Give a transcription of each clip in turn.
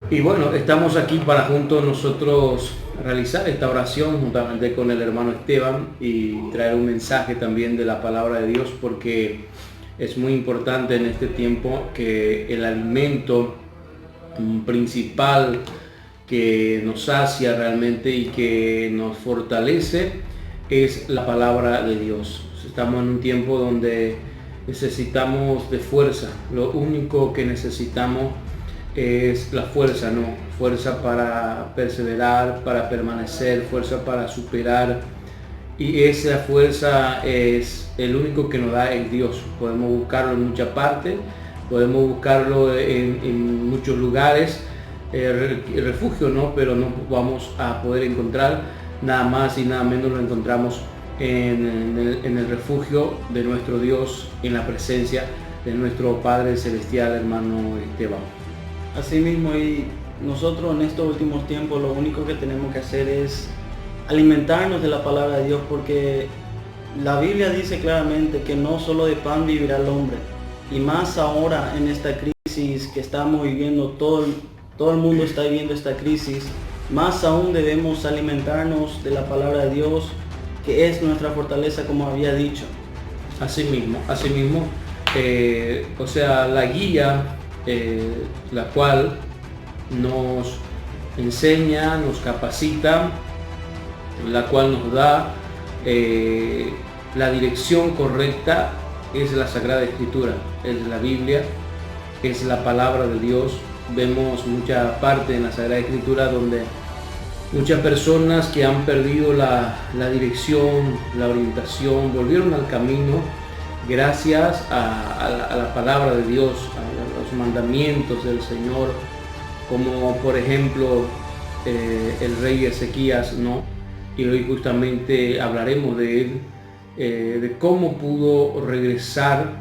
Y bueno, estamos aquí para juntos nosotros realizar esta oración juntamente con el hermano Esteban y traer un mensaje también de la palabra de Dios, porque es muy importante en este tiempo que el alimento principal que nos sacia realmente y que nos fortalece es la palabra de Dios. Estamos en un tiempo donde necesitamos de fuerza. Lo único que necesitamos es la fuerza, ¿no? Fuerza para perseverar, para permanecer, fuerza para superar. Y esa fuerza es el único que nos da el Dios. Podemos buscarlo en muchas partes, podemos buscarlo en muchos lugares, el refugio, ¿no? Pero no vamos a poder encontrar nada más y nada menos. Lo encontramos en el refugio de nuestro Dios, en la presencia de nuestro Padre Celestial, hermano Esteban. Así mismo, y nosotros en estos últimos tiempos lo único que tenemos que hacer es alimentarnos de la palabra de Dios, porque la Biblia dice claramente que no solo de pan vivirá el hombre, y más ahora en esta crisis que estamos viviendo, todo el mundo está viviendo esta crisis, más aún debemos alimentarnos de la palabra de Dios, que es nuestra fortaleza, como había dicho. Así mismo, o sea, la guía, la cual nos enseña, nos capacita, la cual nos da la dirección correcta, es la Sagrada Escritura, es la Biblia, es la palabra de Dios. Vemos mucha parte en la Sagrada Escritura donde muchas personas que han perdido la dirección, la orientación, volvieron al camino gracias a la palabra de Dios, a los mandamientos del Señor, como por ejemplo el rey Ezequías, ¿no? Y hoy justamente hablaremos de él, de cómo pudo regresar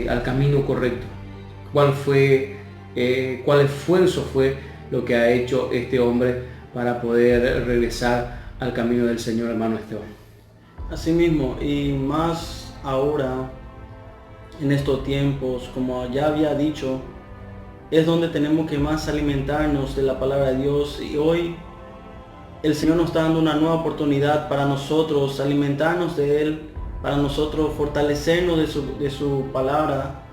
al camino correcto, cuál esfuerzo fue lo que ha hecho este hombre para poder regresar al camino del Señor, hermano Esteban. Así mismo, y más ahora en estos tiempos, como ya había dicho, es donde tenemos que más alimentarnos de la palabra de Dios, y hoy el Señor nos está dando una nueva oportunidad para nosotros alimentarnos de Él, para nosotros fortalecernos de su palabra.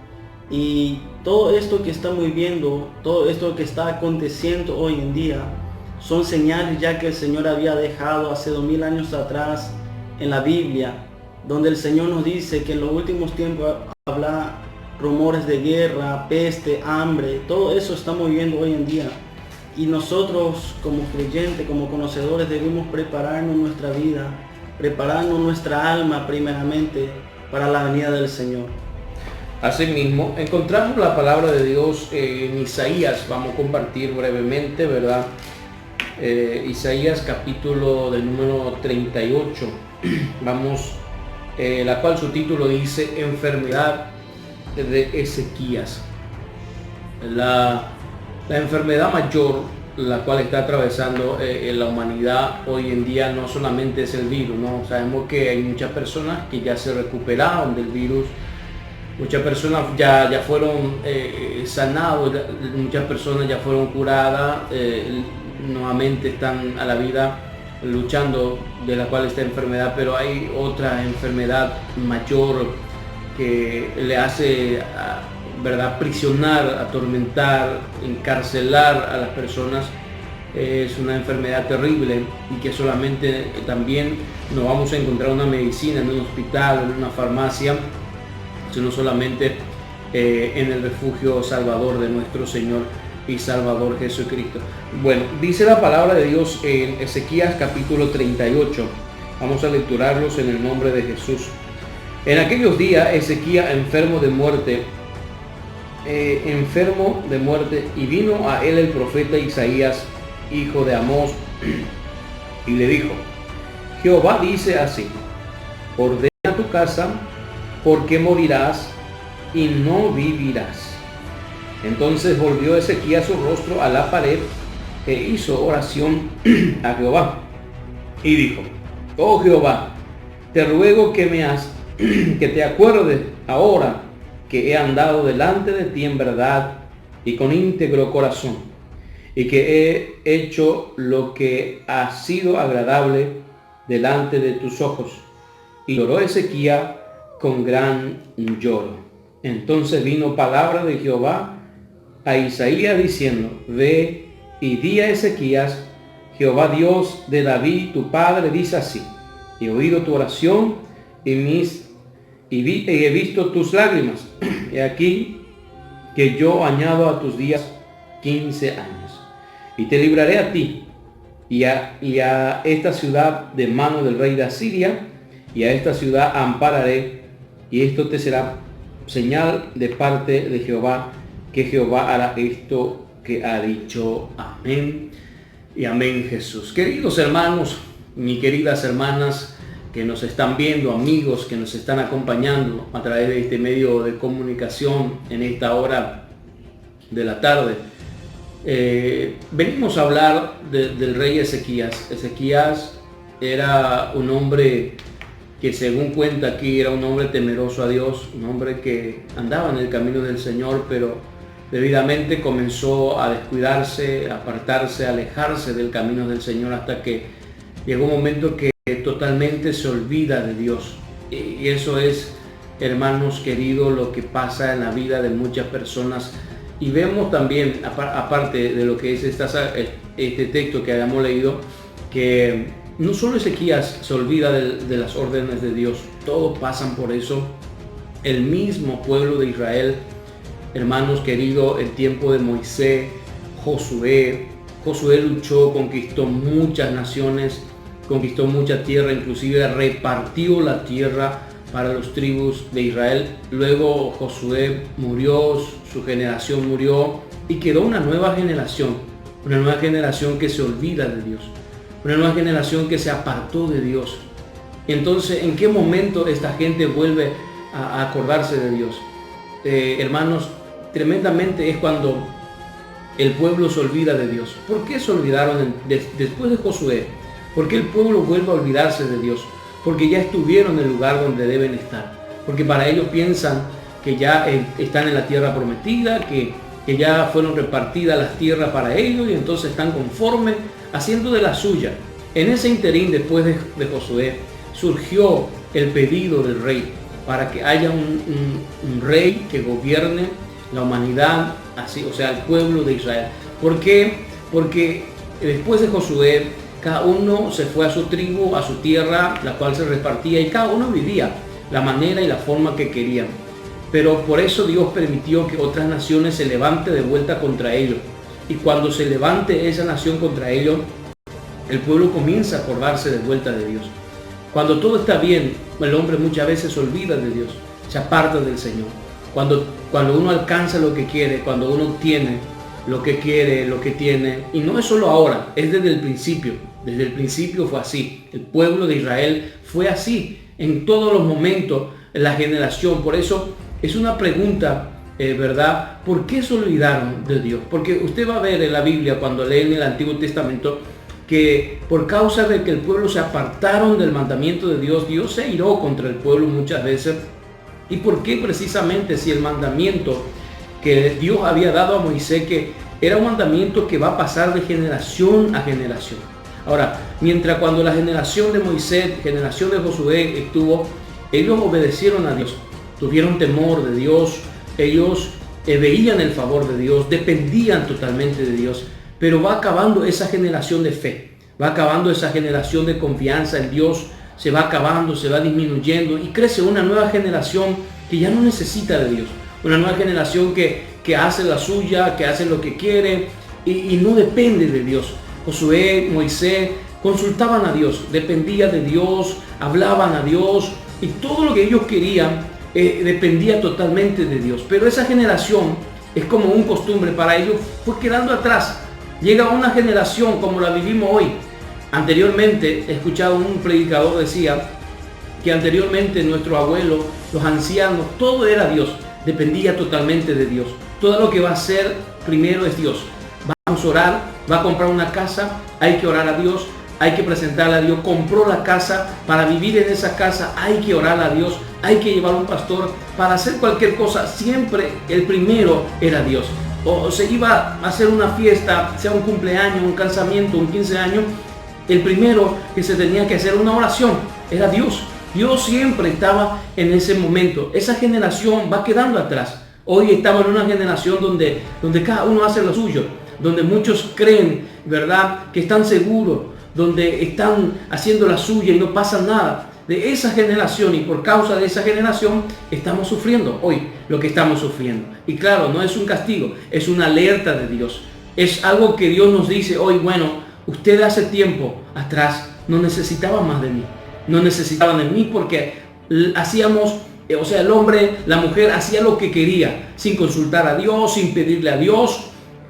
Y todo esto que estamos viviendo, todo esto que está aconteciendo hoy en día, son señales ya que el Señor había dejado hace 2000 años atrás en la Biblia, donde el Señor nos dice que en los últimos tiempos habrá rumores de guerra, peste, hambre. Todo eso estamos viviendo hoy en día. Y nosotros como creyentes, como conocedores, debemos prepararnos nuestra vida, prepararnos nuestra alma primeramente para la venida del Señor. Asimismo, encontramos la palabra de Dios en Isaías. Vamos a compartir brevemente, ¿verdad? Isaías capítulo del número 38. Vamos, la cual su título dice Enfermedad de Ezequías. La enfermedad mayor la cual está atravesando la humanidad hoy en día no solamente es el virus, ¿no? Sabemos que hay muchas personas que ya se recuperaron del virus, muchas personas ya fueron sanados, muchas personas ya fueron curadas, nuevamente están a la vida luchando de la cual esta enfermedad, pero hay otra enfermedad mayor que le hace ¿verdad? Prisionar, atormentar, encarcelar a las personas. Es una enfermedad terrible y que solamente también no vamos a encontrar una medicina en un hospital, en una farmacia, sino solamente en el refugio salvador de nuestro Señor y Salvador Jesucristo. Bueno, dice la palabra de Dios en Ezequías capítulo 38. Vamos a lecturarlos en el nombre de Jesús. En aquellos días Ezequías enfermo de muerte, y vino a él el profeta Isaías, hijo de Amós, y le dijo: Jehová dice así: ordena tu casa, porque morirás y no vivirás. Entonces volvió Ezequías su rostro a la pared e hizo oración a Jehová y dijo: oh Jehová, te ruego que que te acuerdes ahora que he andado delante de ti en verdad y con íntegro corazón, y que he hecho lo que ha sido agradable delante de tus ojos. Y lloró Ezequías con gran lloro. Entonces vino palabra de Jehová a Isaías diciendo: Ve y di a Ezequías: Jehová Dios de David tu padre dice así: he oído tu oración y he visto tus lágrimas. He aquí que yo añado a tus días 15 años. Y te libraré a ti y a esta ciudad de mano del rey de Asiria, y a esta ciudad ampararé, y esto te será señal de parte de Jehová, que Jehová hará esto que ha dicho. Amén y amén, Jesús. Queridos hermanos, mis queridas hermanas que nos están viendo, amigos que nos están acompañando a través de este medio de comunicación en esta hora de la tarde, venimos a hablar del rey Ezequías. Ezequías era un hombre que, según cuenta aquí, era un hombre temeroso a Dios, un hombre que andaba en el camino del Señor, pero debidamente comenzó a descuidarse, a apartarse, a alejarse del camino del Señor, hasta que llegó un momento que totalmente se olvida de Dios. Y eso es, hermanos queridos, lo que pasa en la vida de muchas personas. Y vemos también, aparte de lo que es este texto que habíamos leído, que no solo Ezequías se olvida de las órdenes de Dios, todos pasan por eso. El mismo pueblo de Israel, hermanos queridos, el tiempo de Moisés, Josué luchó, conquistó muchas naciones, conquistó mucha tierra, inclusive repartió la tierra para los tribus de Israel. Luego Josué murió, su generación murió, y quedó una nueva generación que se olvida de Dios, una nueva generación que se apartó de Dios. Entonces, ¿en qué momento esta gente vuelve a acordarse de Dios? Hermanos, tremendamente es cuando el pueblo se olvida de Dios. ¿Por qué se olvidaron después de Josué? ¿Por qué el pueblo vuelve a olvidarse de Dios? Porque ya estuvieron en el lugar donde deben estar. Porque para ellos piensan que ya están en la tierra prometida, que ya fueron repartidas las tierras para ellos, y entonces están conformes, haciendo de la suya. En ese interín, después de Josué, surgió el pedido del rey para que haya un rey que gobierne la humanidad, así, o sea, el pueblo de Israel. ¿Por qué? Porque después de Josué, cada uno se fue a su tribu, a su tierra, la cual se repartía, y cada uno vivía la manera y la forma que querían. Pero por eso Dios permitió que otras naciones se levanten de vuelta contra ellos. Y cuando se levante esa nación contra ellos, el pueblo comienza a acordarse de vuelta de Dios. Cuando todo está bien, el hombre muchas veces se olvida de Dios, se aparta del Señor. Cuando uno alcanza lo que quiere, cuando uno obtiene lo que quiere, lo que tiene, y no es solo ahora, es desde el principio. Desde el principio fue así. El pueblo de Israel fue así en todos los momentos, en la generación. Por eso es una pregunta, ¿verdad? ¿Por qué se olvidaron de Dios? Porque usted va a ver en la Biblia, cuando leen el Antiguo Testamento, que por causa de que el pueblo se apartaron del mandamiento de Dios, Dios se iró contra el pueblo muchas veces. ¿Y por qué? Precisamente, si el mandamiento que Dios había dado a Moisés, que era un mandamiento que va a pasar de generación a generación. Ahora, mientras cuando la generación de Moisés, generación de Josué estuvo, ellos obedecieron a Dios, tuvieron temor de Dios, ellos veían el favor de Dios, dependían totalmente de Dios. Pero va acabando esa generación de fe, va acabando esa generación de confianza en Dios, se va acabando, se va disminuyendo, y crece una nueva generación que ya no necesita de Dios. Una nueva generación que hace la suya, que hace lo que quiere y no depende de Dios. Josué, Moisés consultaban a Dios, dependían de Dios, hablaban a Dios, y todo lo que ellos querían dependía totalmente de Dios. Pero esa generación, es como un costumbre para ellos, fue quedando atrás. Llega una generación como la vivimos hoy. Anteriormente, he escuchado un predicador decía que anteriormente nuestros abuelos, los ancianos, todo era Dios, dependía totalmente de Dios. Todo lo que va a hacer primero es Dios. Vamos a orar, va a comprar una casa, hay que orar a Dios, hay que presentarle a Dios. Compró la casa, para vivir en esa casa hay que orar a Dios, hay que llevar un pastor. Para hacer cualquier cosa, siempre el primero era Dios. o se iba a hacer una fiesta, sea un cumpleaños, un casamiento, un 15 años, el primero que se tenía que hacer una oración era Dios. Dios siempre estaba en ese momento. Esa generación va quedando atrás. Hoy estamos en una generación donde cada uno hace lo suyo, donde muchos creen, ¿verdad?, que están seguros, donde están haciendo la suya y no pasa nada. De esa generación, y por causa de esa generación estamos sufriendo hoy lo que estamos sufriendo. Y claro, no es un castigo, es una alerta de Dios. Es algo que Dios nos dice hoy: bueno, ustedes hace tiempo atrás no necesitaban más de mí. No necesitaban de mí porque hacíamos, o sea, el hombre, la mujer hacía lo que quería, sin consultar a Dios, sin pedirle a Dios.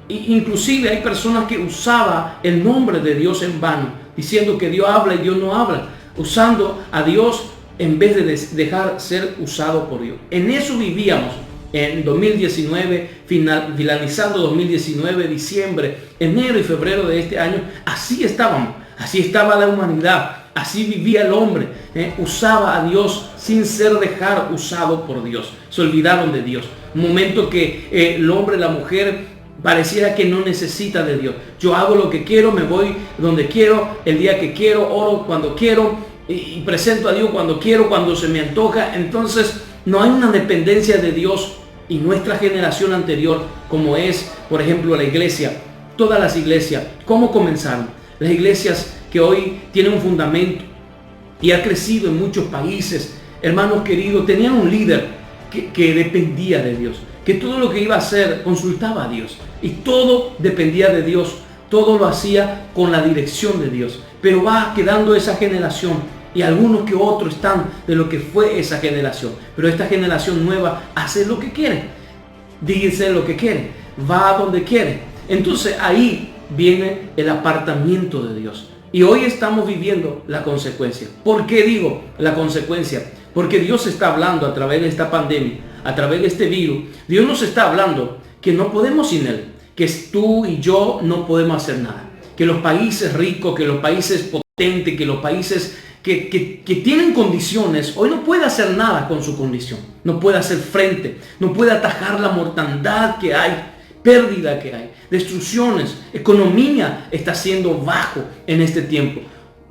Inclusive hay personas que usaban el nombre de Dios en vano, diciendo que Dios habla y Dios no habla, usando a Dios en vez de dejar ser usado por Dios. En eso vivíamos en 2019, finalizando 2019, diciembre, enero y febrero de este año. Así estábamos, así estaba la humanidad, así vivía el hombre. Usaba a Dios sin ser dejar usado por Dios. Se olvidaron de Dios. Un momento que el hombre, la mujer, pareciera que no necesita de Dios. Yo hago lo que quiero, me voy donde quiero, el día que quiero, oro cuando quiero y presento a Dios cuando quiero, cuando se me antoja. Entonces no hay una dependencia de Dios. Y nuestra generación anterior, como es, por ejemplo, la iglesia, todas las iglesias, ¿cómo comenzaron? Las iglesias que hoy tienen un fundamento y ha crecido en muchos países, hermanos queridos, tenían un líder que dependía de Dios, que todo lo que iba a hacer consultaba a Dios y todo dependía de Dios, todo lo hacía con la dirección de Dios. Pero va quedando esa generación y algunos que otros están de lo que fue esa generación, pero esta generación nueva hace lo que quiere, dice lo que quiere, va a donde quiere. Entonces ahí viene el apartamiento de Dios. Y hoy estamos viviendo la consecuencia. ¿Por qué digo la consecuencia? Porque Dios está hablando a través de esta pandemia, a través de este virus. Dios nos está hablando que no podemos sin Él, que tú y yo no podemos hacer nada. Que los países ricos, que los países potentes, que los países que tienen condiciones, hoy no puede hacer nada con su condición. No puede hacer frente, no puede atajar la mortandad que hay, pérdida que hay, destrucciones, economía está siendo bajo en este tiempo.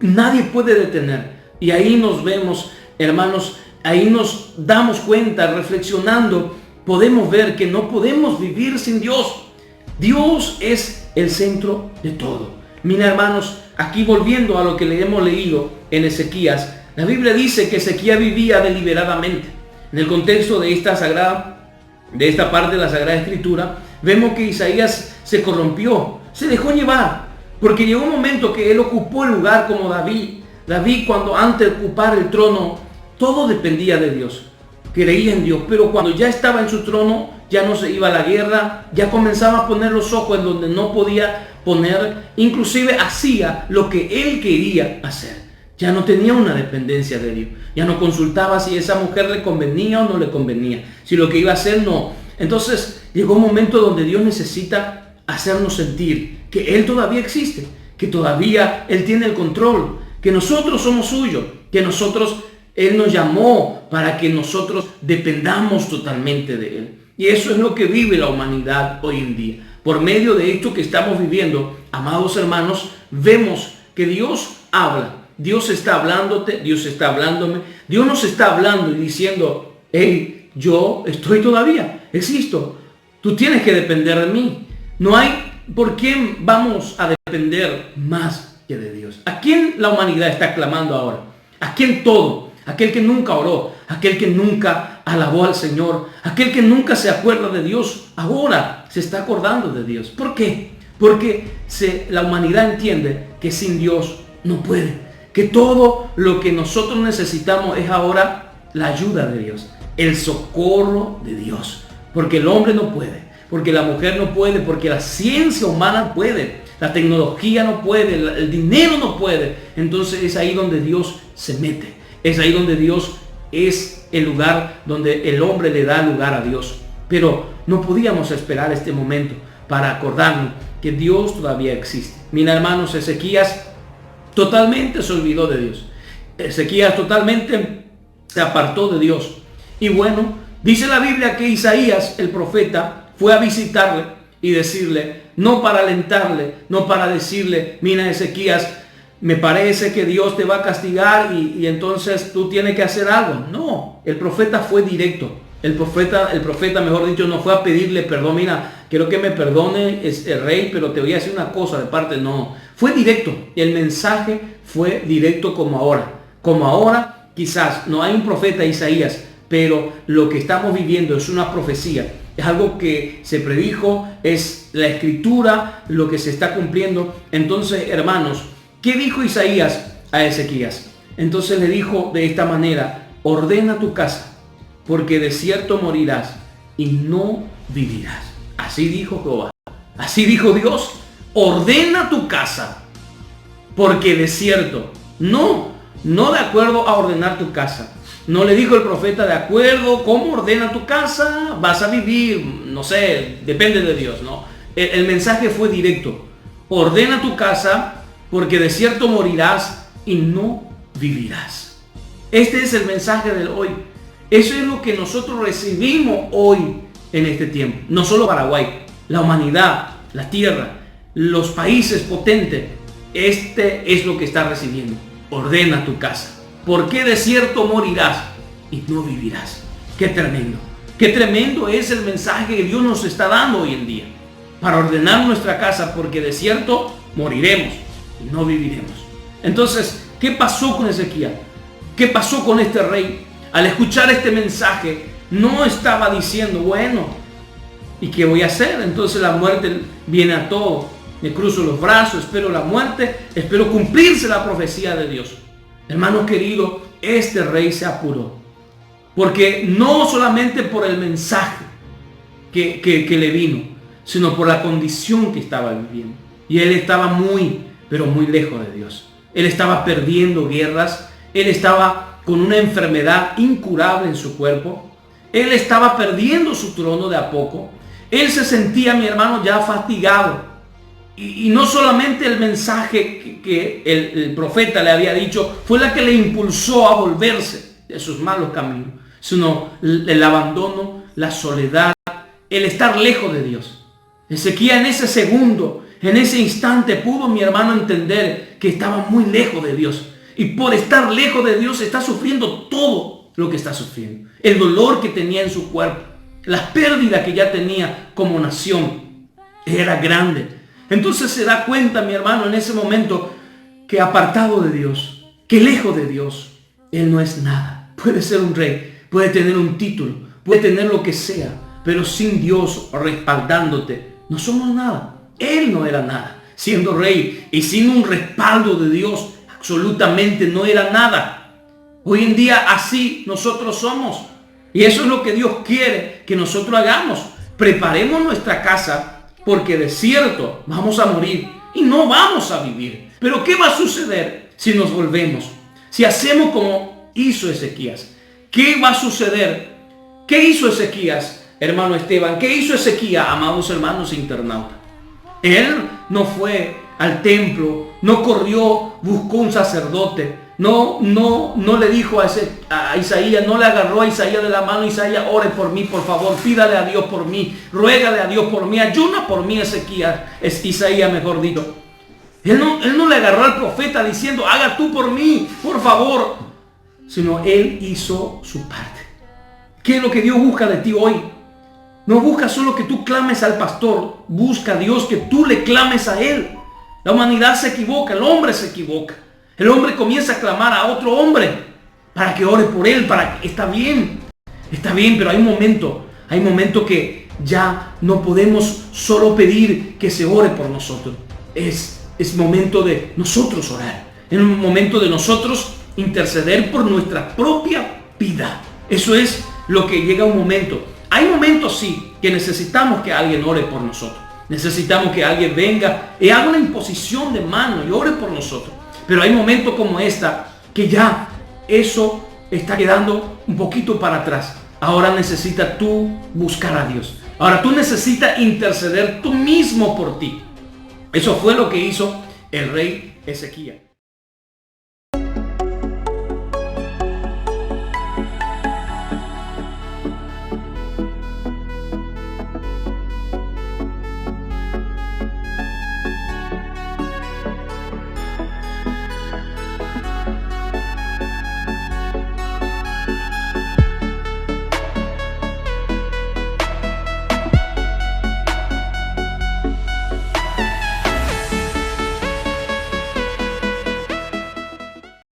Nadie puede detener. Y ahí nos vemos, hermanos, ahí nos damos cuenta, reflexionando, podemos ver que no podemos vivir sin Dios. Dios es el centro de todo. Mira, hermanos, aquí volviendo a lo que le hemos leído en Ezequías, la Biblia dice que Ezequías vivía deliberadamente. En el contexto de esta parte de la Sagrada Escritura, vemos que Isaías se corrompió, se dejó llevar, porque llegó un momento que él ocupó el lugar como David. David, cuando antes de ocupar el trono, todo dependía de Dios, creía en Dios, pero cuando ya estaba en su trono, ya no se iba a la guerra, ya comenzaba a poner los ojos en donde no podía poner, inclusive hacía lo que él quería hacer. Ya no tenía una dependencia de Dios, ya no consultaba si esa mujer le convenía o no le convenía, si lo que iba a hacer no. Entonces llegó un momento donde Dios necesita hacernos sentir que Él todavía existe, que todavía Él tiene el control, que nosotros somos suyos, que Él nos llamó para que nosotros dependamos totalmente de Él. Y eso es lo que vive la humanidad hoy en día. Por medio de esto que estamos viviendo, amados hermanos, vemos que Dios habla. Dios está hablándote, Dios está hablándome. Dios nos está hablando y diciendo: hey, yo estoy todavía, existo. Tú tienes que depender de mí. No hay por quién vamos a depender más que de Dios. ¿A quién la humanidad está clamando ahora? ¿A quién todo? Aquel que nunca oró, aquel que nunca alabó al Señor, aquel que nunca se acuerda de Dios, ahora se está acordando de Dios. ¿Por qué? Porque la humanidad entiende que sin Dios no puede. Que todo lo que nosotros necesitamos es ahora la ayuda de Dios, el socorro de Dios. Porque el hombre no puede, porque la mujer no puede, porque la ciencia humana no puede, la tecnología no puede, el dinero no puede. Entonces es ahí donde Dios se mete. Es ahí donde Dios es el lugar donde el hombre le da lugar a Dios. Pero no podíamos esperar este momento para acordarnos que Dios todavía existe. Mira, hermanos, Ezequías totalmente se olvidó de Dios. Ezequías totalmente se apartó de Dios. Y bueno, dice la Biblia que Isaías, el profeta, fue a visitarle y decirle, no para alentarle, no para decirle, mira Ezequías, me parece que Dios te va a castigar y entonces tú tienes que hacer algo. No, el profeta fue directo. El profeta, mejor dicho, no fue a pedirle perdón. Mira, quiero que me perdone el rey, pero te voy a decir una cosa de parte. No, fue directo. El mensaje fue directo como ahora. Como ahora, quizás no hay un profeta Isaías, pero lo que estamos viviendo es una profecía. Es algo que se predijo, es la escritura, lo que se está cumpliendo. Entonces, hermanos, ¿qué dijo Isaías a Ezequías? Entonces le dijo de esta manera, ordena tu casa, porque de cierto morirás y no vivirás. Así dijo Jehová. Así dijo Dios. Ordena tu casa, porque de cierto, no de acuerdo a ordenar tu casa. No le dijo el profeta, de acuerdo, ¿cómo ordena tu casa? Vas a vivir, no sé, depende de Dios, ¿no? El mensaje fue directo. Ordena tu casa, porque de cierto morirás y no vivirás. Este es el mensaje del hoy. Eso es lo que nosotros recibimos hoy en este tiempo. No solo Paraguay, la humanidad, la tierra, los países potentes. Este es lo que está recibiendo. Ordena tu casa, porque de cierto morirás y no vivirás. Qué tremendo. Qué tremendo es el mensaje que Dios nos está dando hoy en día. Para ordenar nuestra casa, porque de cierto moriremos y no viviremos. Entonces, ¿qué pasó con Ezequías? ¿Qué pasó con este rey? Al escuchar este mensaje, no estaba diciendo, bueno, ¿y qué voy a hacer? Entonces la muerte viene a todo. Me cruzo los brazos, espero la muerte, espero cumplirse la profecía de Dios. Hermano querido, este rey se apuró. Porque no solamente por el mensaje que le vino, sino por la condición que estaba viviendo. Y él estaba pero muy lejos de Dios. Él estaba perdiendo guerras. Él estaba con una enfermedad incurable en su cuerpo. Él estaba perdiendo su trono de a poco. Él se sentía, mi hermano, ya fatigado. Y no solamente el mensaje que el profeta le había dicho fue la que le impulsó a volverse de sus malos caminos, sino el abandono, la soledad, el estar lejos de Dios. Ezequías en ese segundo, en ese instante pudo, mi hermano, entender que estaba muy lejos de Dios. Y por estar lejos de Dios está sufriendo todo lo que está sufriendo. El dolor que tenía en su cuerpo, la pérdida que ya tenía como nación, era grande. Entonces se da cuenta, mi hermano, en ese momento, que apartado de Dios, que lejos de Dios, él no es nada. Puede ser un rey, puede tener un título, puede tener lo que sea, pero sin Dios respaldándote, no somos nada. Él no era nada. Siendo rey y sin un respaldo de Dios, absolutamente no era nada. Hoy en día así nosotros somos. Y eso es lo que Dios quiere que nosotros hagamos. Preparemos nuestra casa, porque de cierto vamos a morir y no vamos a vivir. Pero ¿qué va a suceder si nos volvemos? Si hacemos como hizo Ezequías. ¿Qué va a suceder? ¿Qué hizo Ezequías, hermano Esteban? ¿Qué hizo Ezequías, amados hermanos internautas? Él no fue al templo, no corrió, buscó un sacerdote, no le dijo a Isaías, no le agarró a Isaías de la mano, Isaías, ore por mí, por favor, pídale a Dios por mí, ruégale a Dios por mí, ayuna por mí, Isaías, mejor dicho. Él no le agarró al profeta diciendo, haga tú por mí, por favor, sino él hizo su parte. ¿Qué es lo que Dios busca de ti hoy? No busca solo que tú clames al pastor, busca a Dios que tú le clames a Él. La humanidad se equivoca, el hombre se equivoca. El hombre comienza a clamar a otro hombre para que ore por él, está bien, pero hay un momento que ya no podemos solo pedir que se ore por nosotros. Es momento de nosotros orar, es un momento de nosotros interceder por nuestra propia vida. Eso es lo que llega un momento. Hay momentos sí que necesitamos que alguien ore por nosotros. Necesitamos que alguien venga y haga una imposición de mano y ore por nosotros. Pero hay momentos como esta que ya eso está quedando un poquito para atrás. Ahora necesitas tú buscar a Dios. Ahora tú necesitas interceder tú mismo por ti. Eso fue lo que hizo el rey Ezequías.